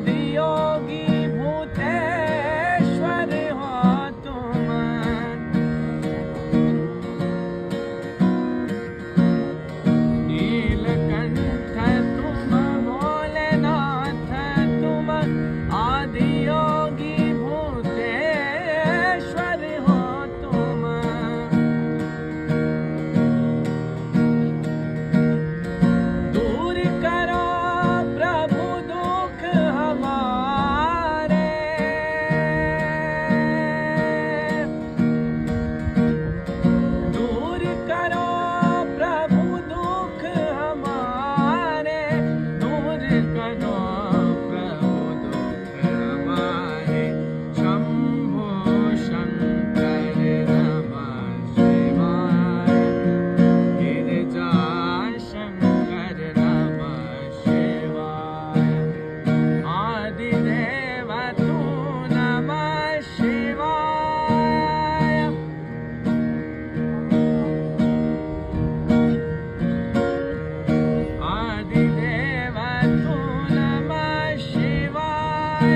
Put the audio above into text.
आदियोगी भूतेश्वर हो तुम। नीलकंठ तुम भोलेनाथ तुम आदियोगी भूतेश्वर हो तुम। दूर करो प्रभु दुख हमारे। दूर करो प्रभु दुख हमारे। दूर करो प्रभु दुख हमारे। शंभो शंकर नमः शिवाय। गिरिजा शंकर नमः शिवाय। आदिदेव तू नमः शिवाय। आदिदेव तू नमः शिवाय।